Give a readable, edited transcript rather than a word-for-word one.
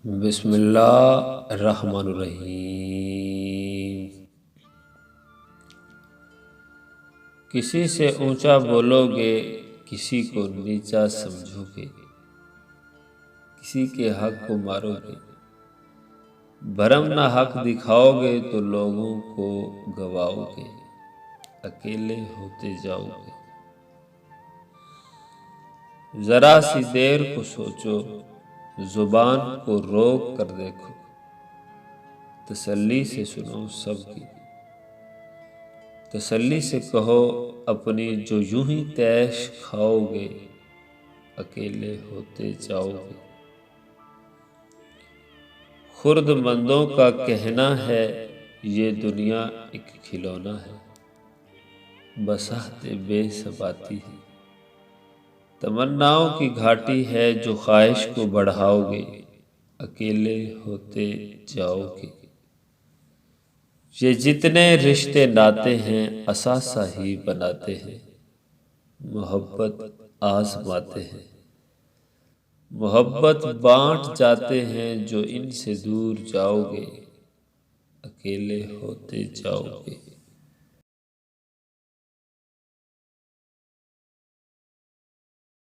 बिस्मिल्लाहिर्रहमानिर्रहीम। किसी से ऊंचा बोलोगे, किसी को नीचा समझोगे, किसी के हक को मारोगे, भरम ना हक दिखाओगे तो लोगों को गवाओगे, अकेले होते जाओगे। जरा सी देर को सोचो, जुबान को रोक कर देखो, तसल्ली से सुनो सबकी, तसल्ली से कहो अपनी जो यूं ही तैश खाओगे, अकेले होते जाओगे। खुर्दमंदों का कहना है ये दुनिया एक खिलौना है, बसाते बेसबाती है। तमन्नाओं की घाटी है जो ख्वाहिश को बढ़ाओगे, अकेले होते जाओगे। ये जितने रिश्ते नाते हैं असासा ही बनाते हैं, मोहब्बत आजमाते हैं। मोहब्बत बांट जाते हैं जो इनसे दूर जाओगे, अकेले होते जाओगे।